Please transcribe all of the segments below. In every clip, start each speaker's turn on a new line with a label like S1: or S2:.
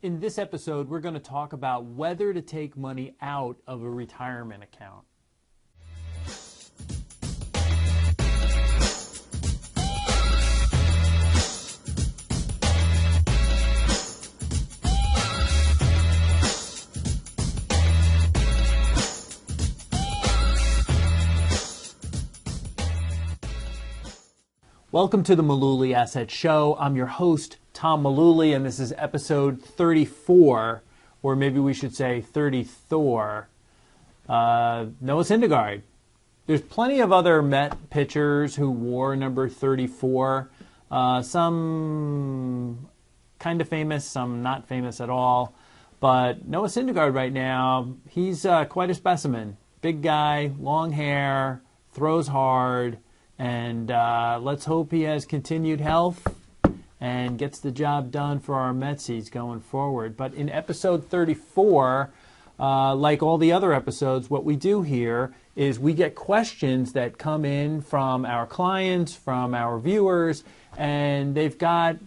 S1: In this episode, we're going to talk about whether to take money out of a retirement account. Welcome to the Mullooly Asset Show. I'm your host, Tom Mullooly, and this is episode 34, or maybe we should say 30-Thor. Noah Syndergaard. There's plenty of other Met pitchers who wore number 34. Some kind of famous, some not famous at all. But Noah Syndergaard right now, he's quite a specimen. Big guy, long hair, throws hard. And let's hope he has continued health and gets the job done for our Metsies going forward. But in episode 34, like all the other episodes, what we do here is we get questions that come in from our clients, from our viewers, and they've got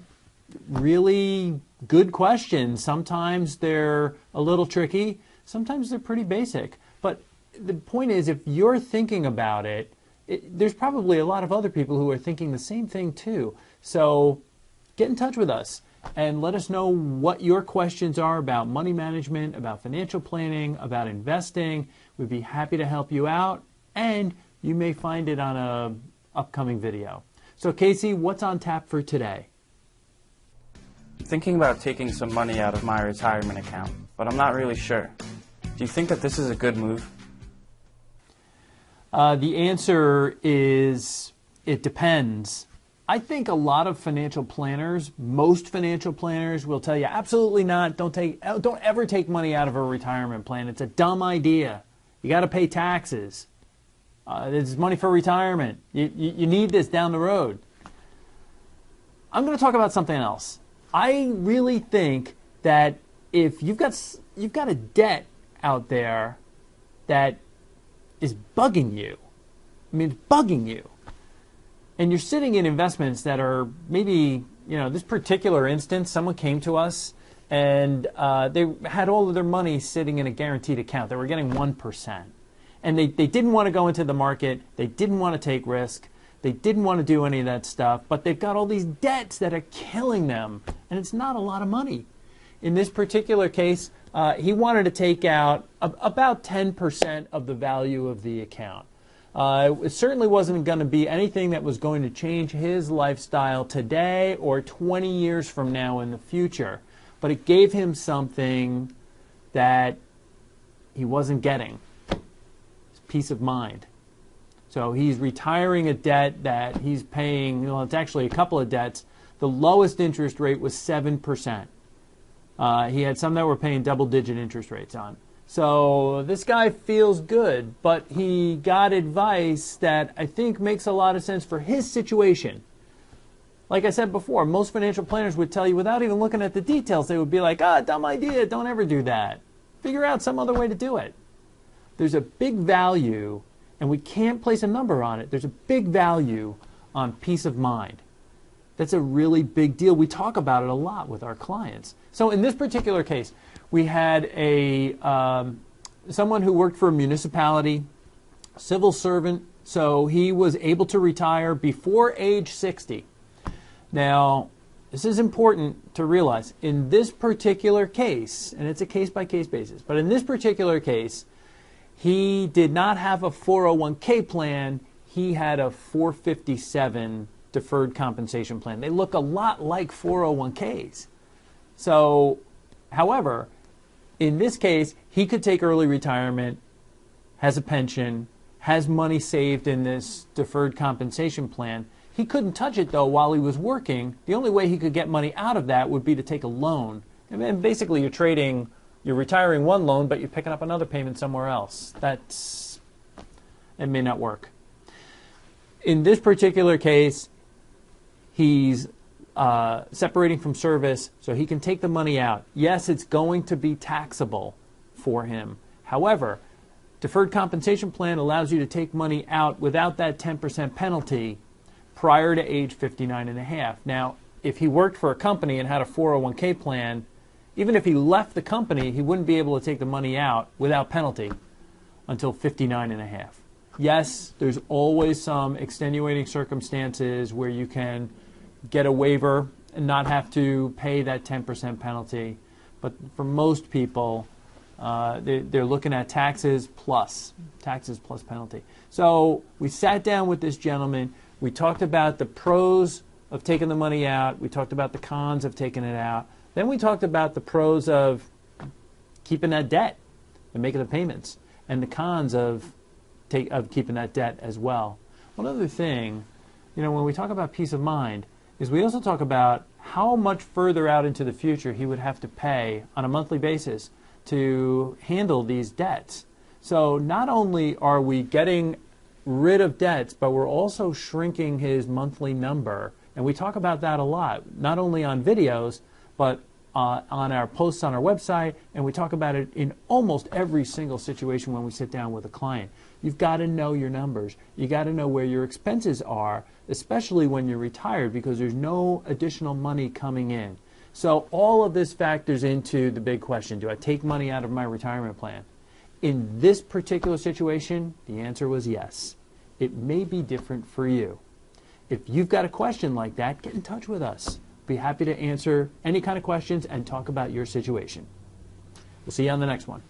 S1: really good questions. Sometimes they're a little tricky. Sometimes they're pretty basic. But the point is, if you're thinking about it, there's probably a lot of other people who are thinking the same thing too. So get in touch with us and let us know what your questions are about money management, about financial planning, about investing. We'd be happy to help you out, and you may find it on an upcoming video. So Casey, what's on tap for today?
S2: I'm thinking about taking some money out of my retirement account, but I'm not really sure. Do you think that this is a good move?
S1: The answer is it depends. I think a lot of financial planners, most financial planners, will tell you absolutely not. Don't ever take money out of a retirement plan. It's a dumb idea. You got to pay taxes. This is money for retirement. You need this down the road. I'm going to talk about something else. I really think that if you've got a debt out there that is bugging you. I mean, it's bugging you. And you're sitting in investments that are maybe, this particular instance, someone came to us and they had all of their money sitting in a guaranteed account. They were getting 1%. And they didn't want to go into the market. They didn't want to take risk. They didn't want to do any of that stuff. But they've got all these debts that are killing them. And it's not a lot of money. In this particular case, he wanted to take out about 10% of the value of the account. It certainly wasn't going to be anything that was going to change his lifestyle today or 20 years from now in the future. But it gave him something that he wasn't getting. It's peace of mind. So he's retiring a debt that he's paying, it's actually a couple of debts. The lowest interest rate was 7%. He had some that were paying double-digit interest rates on. So this guy feels good, but he got advice that I think makes a lot of sense for his situation. Like I said before, most financial planners would tell you without even looking at the details, they would be like, dumb idea, don't ever do that. Figure out some other way to do it. There's a big value, and we can't place a number on it. There's a big value on peace of mind. That's a really big deal. We talk about it a lot with our clients. So in this particular case, we had someone who worked for a municipality, civil servant, so he was able to retire before age 60. Now, this is important to realize. In this particular case, and it's a case-by-case basis, but in this particular case, he did not have a 401k plan. He had a 457 deferred compensation plan. They look a lot like 401ks. So, however, in this case, he could take early retirement, has a pension, has money saved in this deferred compensation plan. He couldn't touch it, though, while he was working. The only way he could get money out of that would be to take a loan. And basically, you're retiring one loan, but you're picking up another payment somewhere else. It may not work. In this particular case, he's separating from service, so he can take the money out. Yes, it's going to be taxable for him. However, deferred compensation plan allows you to take money out without that 10% penalty prior to age 59 and a half. Now, if he worked for a company and had a 401k plan, Even if he left the company, he wouldn't be able to take the money out without penalty until 59 and a half. Yes, there's always some extenuating circumstances where you can get a waiver and not have to pay that 10% penalty. But for most people, they're looking at taxes plus penalty. So we sat down with this gentleman. We talked about the pros of taking the money out. We talked about the cons of taking it out. Then we talked about the pros of keeping that debt and making the payments, and the cons of keeping that debt as well. One other thing, when we talk about peace of mind, is we also talk about how much further out into the future he would have to pay on a monthly basis to handle these debts. So not only are we getting rid of debts, but we're also shrinking his monthly number. And we talk about that a lot, not only on videos, but on our posts on our website, and we talk about it in almost every single situation when we sit down with a client. You've got to know your numbers. You got to know where your expenses are, especially when you're retired, because there's no additional money coming in. So all of this factors into the big question: do I take money out of my retirement plan? In this particular situation, the answer was yes. It may be different for you. If you've got a question like that, get in touch with us. Be happy to answer any kind of questions and talk about your situation. We'll see you on the next one.